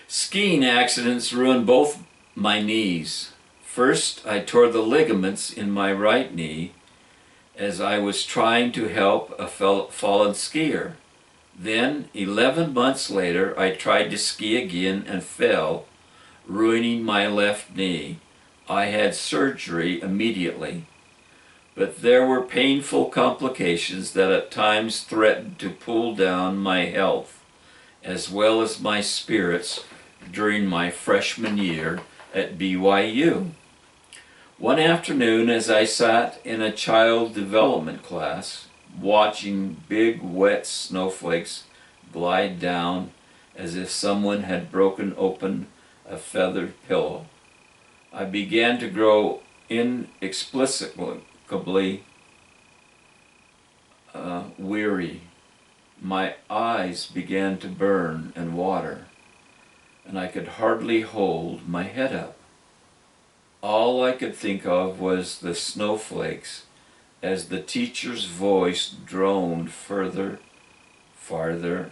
Skiing accidents ruined both my knees. First, I tore the ligaments in my right knee as I was trying to help a fallen skier. Then, 11 months later, I tried to ski again and fell, ruining my left knee. I had surgery immediately, but there were painful complications that at times threatened to pull down my health, as well as my spirits during my freshman year at BYU. One afternoon, as I sat in a child development class, watching big wet snowflakes glide down as if someone had broken open a feathered pillow, I began to grow inexplicably weary. My eyes began to burn and water, and I could hardly hold my head up. All I could think of was the snowflakes as the teacher's voice droned farther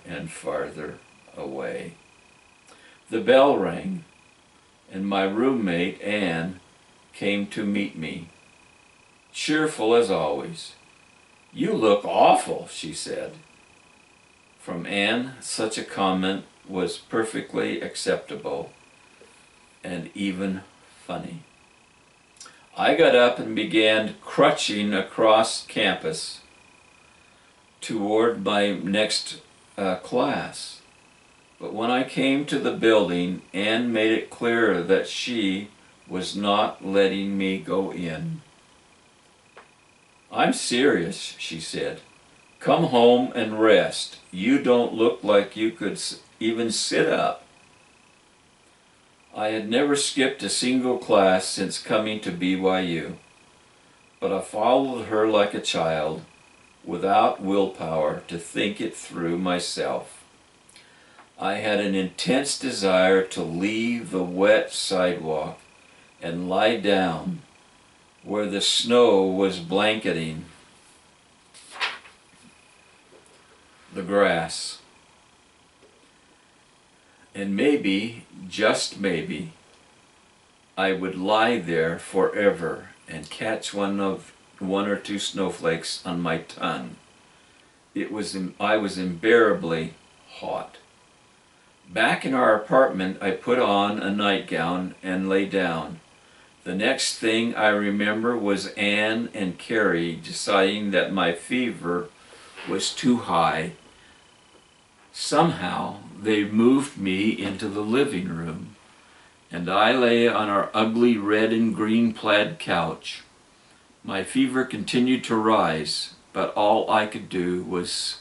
and farther away. The bell rang, and my roommate, Anne, came to meet me, cheerful as always. "You look awful," she said. From Anne, such a comment was perfectly acceptable and even funny. I got up and began crutching across campus toward my next class. But when I came to the building, Anne made it clear that she was not letting me go in. "I'm serious," she said. "Come home and rest. You don't look like you could even sit up." I had never skipped a single class since coming to BYU, but I followed her like a child, without willpower to think it through myself. I had an intense desire to leave the wet sidewalk and lie down where the snow was blanketing the grass. And maybe, just maybe, I would lie there forever and catch one of one or two snowflakes on my tongue. I was unbearably hot. Back in our apartment, I put on a nightgown and lay down. The next thing I remember was Anne and Carrie deciding that my fever was too high. Somehow they moved me into the living room, and I lay on our ugly red and green plaid couch. My fever continued to rise, but all I could do was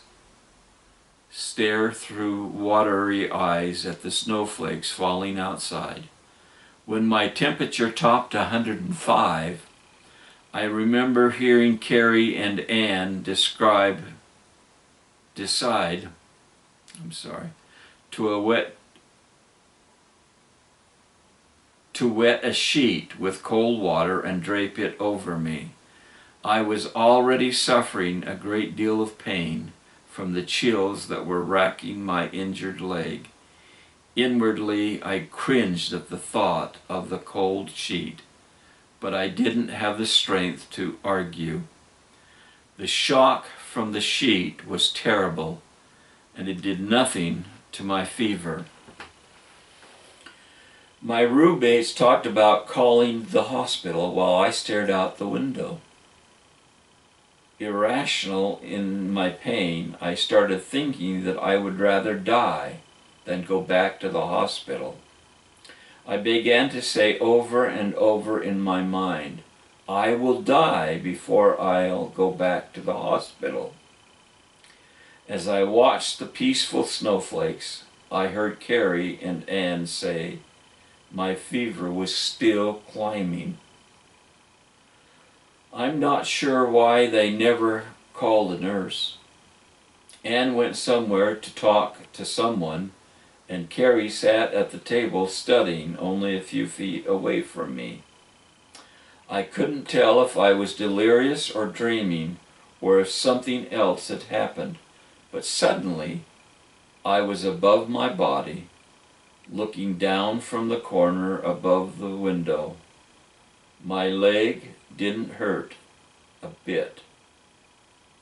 stare through watery eyes at the snowflakes falling outside. When my temperature topped 105, I remember hearing Carrie and Anne decide to wet a sheet with cold water and drape it over me. I was already suffering a great deal of pain from the chills that were racking my injured leg. Inwardly, I cringed at the thought of the cold sheet, but I didn't have the strength to argue. The shock from the sheet was terrible, and it did nothing to my fever. My roommates talked about calling the hospital while I stared out the window. Irrational in my pain, I started thinking that I would rather die than go back to the hospital. I began to say over and over in my mind, I will die before I'll go back to the hospital. As I watched the peaceful snowflakes, I heard Carrie and Anne say, my fever was still climbing. I'm not sure why they never called a nurse. Anne went somewhere to talk to someone, and Carrie sat at the table studying only a few feet away from me. I couldn't tell if I was delirious or dreaming, or if something else had happened, but suddenly I was above my body, looking down from the corner above the window. My leg didn't hurt a bit.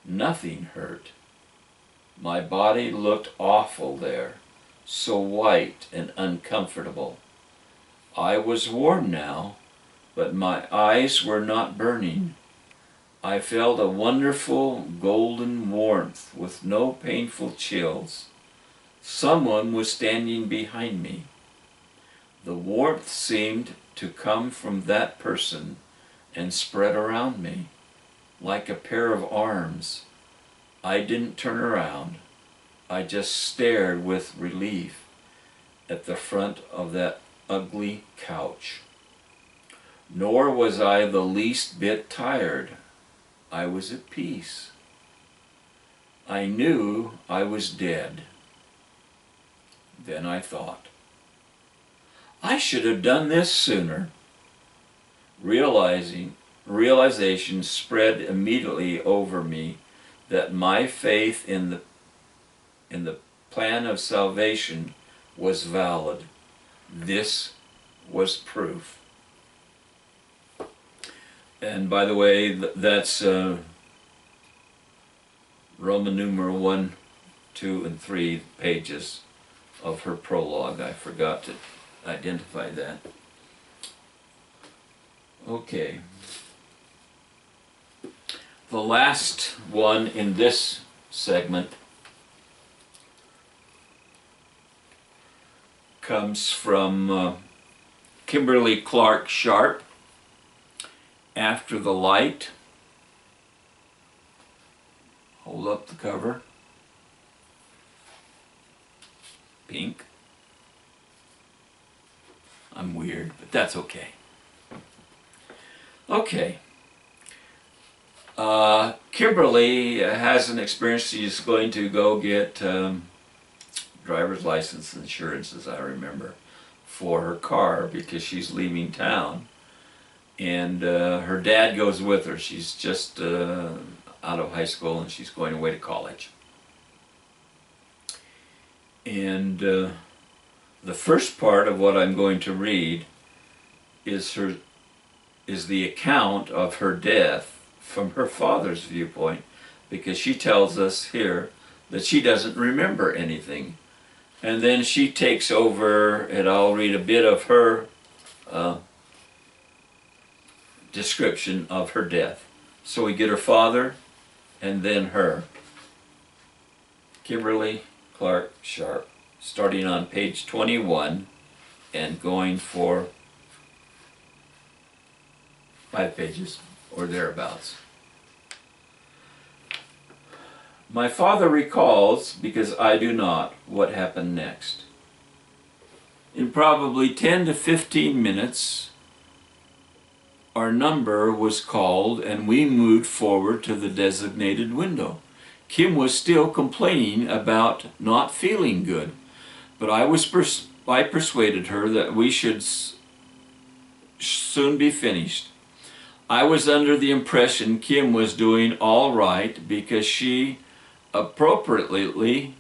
Nothing hurt. My body looked awful there, so white and uncomfortable. I was warm now, but my eyes were not burning. I felt a wonderful golden warmth with no painful chills. Someone was standing behind me. The warmth seemed to come from that person and spread around me like a pair of arms. I didn't turn around. I just stared with relief at the front of that ugly couch. Nor was I the least bit tired. I was at peace. I knew I was dead. Then I thought, I should have done this sooner. Realization spread immediately over me that my faith in the plan of salvation was valid. This was proof. And by the way, that's Roman numeral 1, 2, and 3 pages of her prologue. I forgot to identify that. Okay. The last one in this segment comes from Kimberly Clark Sharp, After the Light. Hold up the cover. Pink. I'm weird, but that's okay. Okay. Kimberly has an experience. She's going to go get driver's license insurance, as I remember, for her car because she's leaving town. And her dad goes with her. She's just out of high school and she's going away to college. And the first part of what I'm going to read is the account of her death from her father's viewpoint, because she tells us here that she doesn't remember anything. And then she takes over, and I'll read a bit of her description of her death. So we get her father and then her. Kimberly Clark Sharp, starting on page 21 and going for 5 pages or thereabouts. My father recalls, because I do not, what happened next. In probably 10 to 15 minutes, our number was called and we moved forward to the designated window. Kim was still complaining about not feeling good, but I persuaded her that we should soon be finished. I was under the impression Kim was doing all right because she appropriately,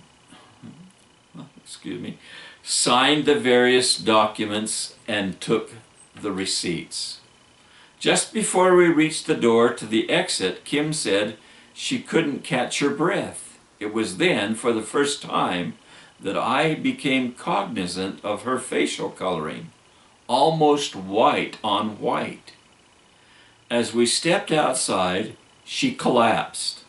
signed the various documents and took the receipts. Just before we reached the door to the exit, Kim said she couldn't catch her breath. It was then, for the first time, that I became cognizant of her facial coloring, almost white on white. As we stepped outside, she collapsed.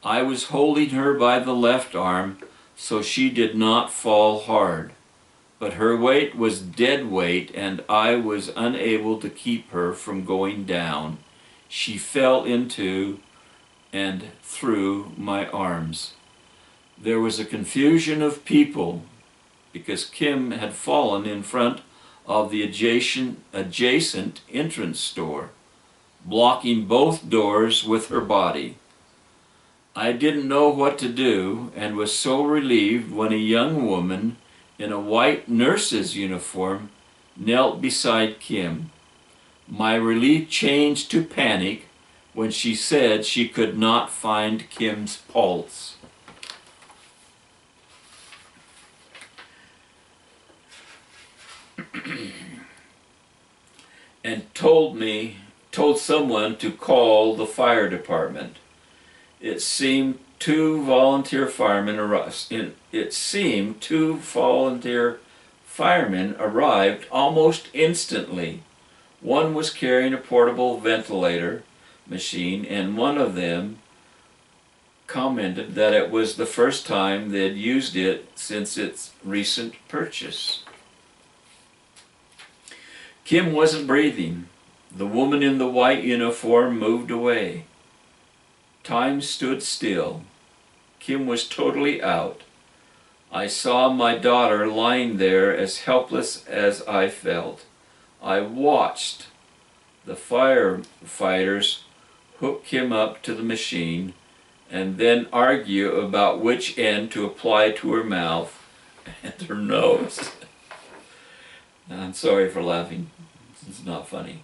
I was holding her by the left arm so she did not fall hard, but her weight was dead weight and I was unable to keep her from going down. She fell into and through my arms. There was a confusion of people because Kim had fallen in front of the adjacent entrance door, blocking both doors with her body. I didn't know what to do and was so relieved when a young woman in a white nurse's uniform knelt beside Kim. My relief changed to panic when she said she could not find Kim's pulse. And told someone to call the fire department. It seemed two volunteer firemen arrived almost instantly. One was carrying a portable ventilator machine, and one of them commented that it was the first time they'd used it since its recent purchase. Kim wasn't breathing. The woman in the white uniform moved away. Time stood still. Kim was totally out. I saw my daughter lying there as helpless as I felt. I watched the firefighters hook Kim up to the machine and then argue about which end to apply to her mouth and her nose. I'm sorry for laughing. It's not funny.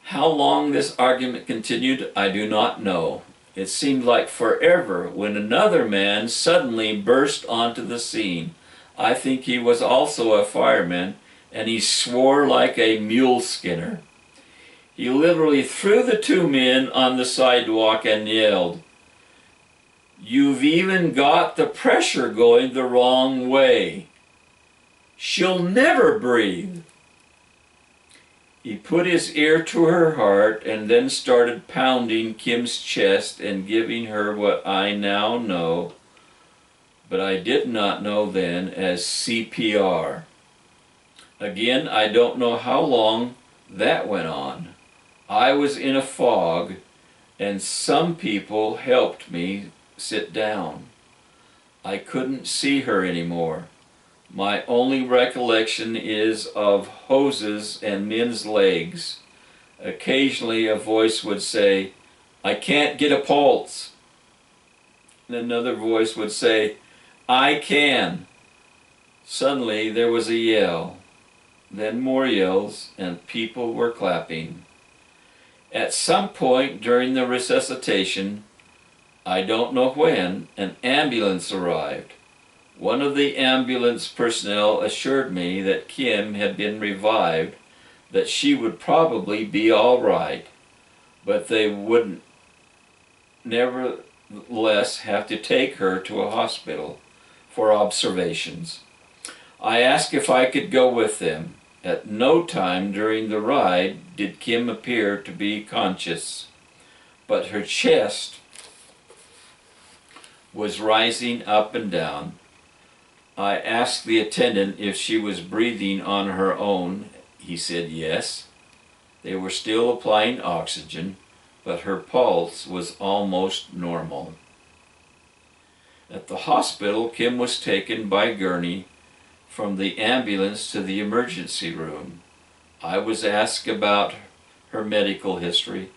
How long this argument continued, I do not know. It seemed like forever when another man suddenly burst onto the scene. I think he was also a fireman, and he swore like a mule skinner. He literally threw the two men on the sidewalk and yelled, "You've even got the pressure going the wrong way. She'll never breathe." He put his ear to her heart and then started pounding Kim's chest and giving her what I now know, but I did not know then, as CPR. Again, I don't know how long that went on. I was in a fog, and some people helped me sit down. I couldn't see her anymore. My only recollection is of hoses and men's legs. Occasionally a voice would say, "I can't get a pulse." And another voice would say, "I can." Suddenly there was a yell, then more yells, and people were clapping. At some point during the resuscitation, I don't know when, an ambulance arrived. One of the ambulance personnel assured me that Kim had been revived, that she would probably be all right. but they would nevertheless have to take her to a hospital for observations. I asked if I could go with them. At no time during the ride did Kim appear to be conscious, but her chest was rising up and down. I asked the attendant if she was breathing on her own. He said yes. They were still applying oxygen, but her pulse was almost normal. At the hospital, Kim was taken by gurney from the ambulance to the emergency room. I was asked about her medical history,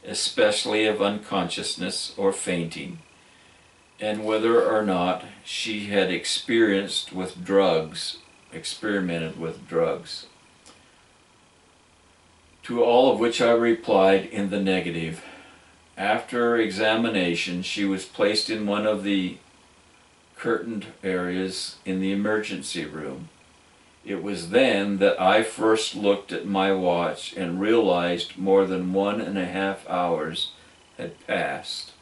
especially of unconsciousness or fainting, and whether or not she had experimented with drugs. To all of which I replied in the negative. After examination, she was placed in one of the curtained areas in the emergency room. It was then that I first looked at my watch and realized more than 1.5 hours had passed.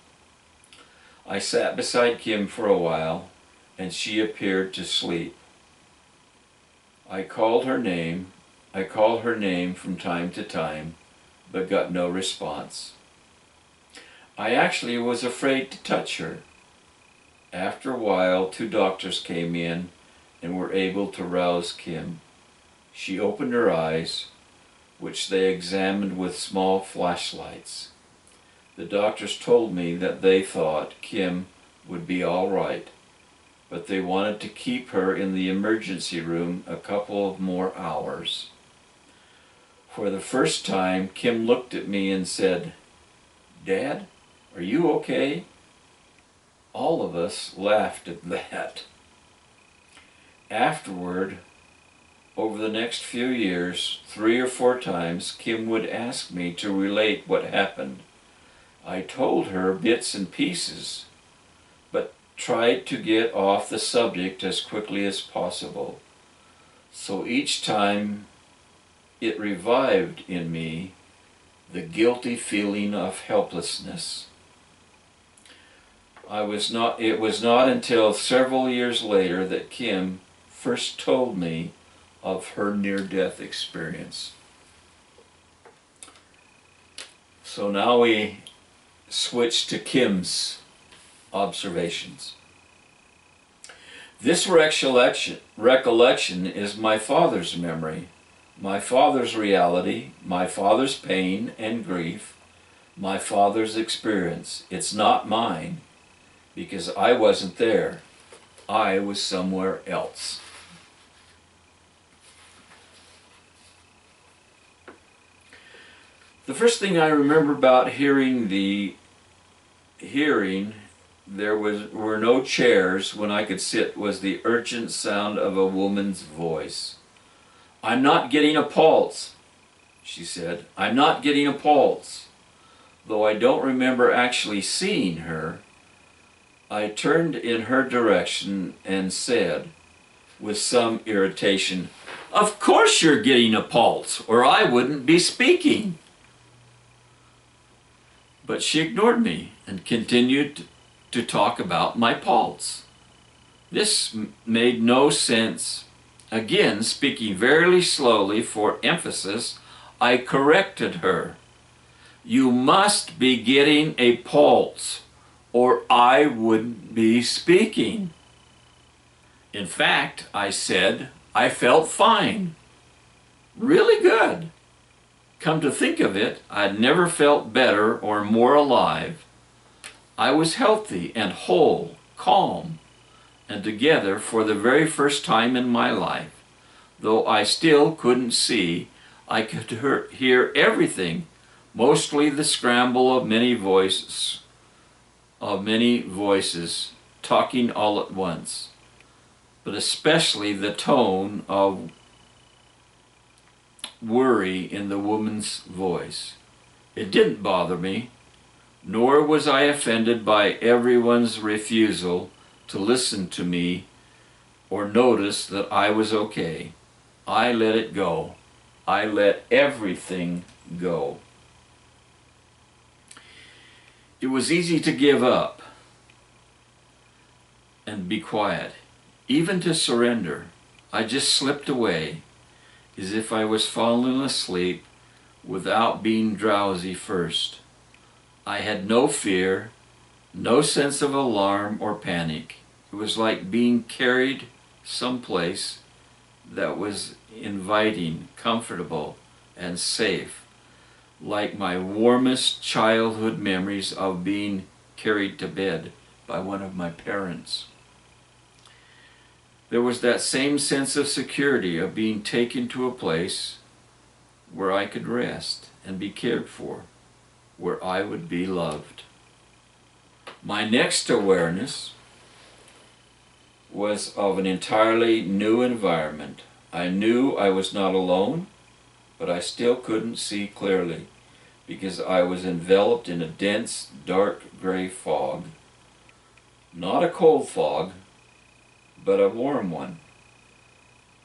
I sat beside Kim for a while, and she appeared to sleep. I called her name from time to time, but got no response. I actually was afraid to touch her. After a while, 2 doctors came in and were able to rouse Kim. She opened her eyes, which they examined with small flashlights. The doctors told me that they thought Kim would be all right, but they wanted to keep her in the emergency room a couple of more hours. For the first time, Kim looked at me and said, "Dad, are you okay?" All of us laughed at that. Afterward, over the next few years, 3 or 4 times, Kim would ask me to relate what happened. I told her bits and pieces, but tried to get off the subject as quickly as possible. So each time it revived in me the guilty feeling of helplessness. It was not until several years later that Kim first told me of her near-death experience. So now we switch to Kim's observations. This recollection is my father's memory, my father's reality, my father's pain and grief, my father's experience. It's not mine, because I wasn't there. I was somewhere else. The first thing I remember about hearing, there were no chairs when I could sit, was the urgent sound of a woman's voice. "I'm not getting a pulse," she said. "I'm not getting a pulse." Though I don't remember actually seeing her, I turned in her direction and said, with some irritation, "Of course you're getting a pulse, or I wouldn't be speaking." But she ignored me and continued to talk about my pulse. This made no sense. Again, speaking very slowly for emphasis, I corrected her. "You must be getting a pulse, or I wouldn't be speaking." In fact, I said, I felt fine. Really good. Come to think of it, I'd never felt better or more alive. I was healthy and whole, calm, and together for the very first time in my life. Though I still couldn't see, I could hear everything, mostly the scramble of many voices talking all at once, but especially the tone of worry in the woman's voice. It didn't bother me, nor was I offended by everyone's refusal to listen to me or notice that I was okay. I let it go. I let everything go. It was easy to give up and be quiet, even to surrender. I just slipped away as if I was falling asleep without being drowsy first. I had no fear, no sense of alarm or panic. It was like being carried someplace that was inviting, comfortable, and safe, like my warmest childhood memories of being carried to bed by one of my parents. There was that same sense of security of being taken to a place where I could rest and be cared for, where I would be loved. My next awareness was of an entirely new environment. I knew I was not alone, but I still couldn't see clearly because I was enveloped in a dense, dark gray fog. Not a cold fog, but a warm one.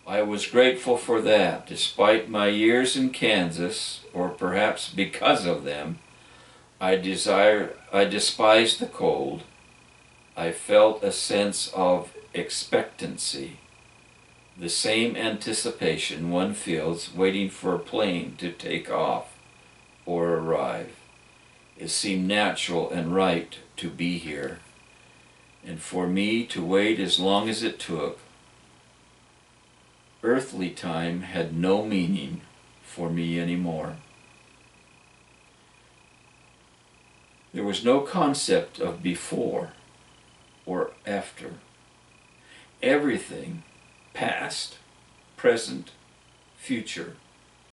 I was grateful for that. Despite my years in Kansas, or perhaps because of them, I despised the cold. I felt a sense of expectancy, the same anticipation one feels waiting for a plane to take off or arrive. It seemed natural and right to be here, and for me to wait as long as it took. Earthly time had no meaning for me anymore. There was no concept of before or after. Everything, past, present, future,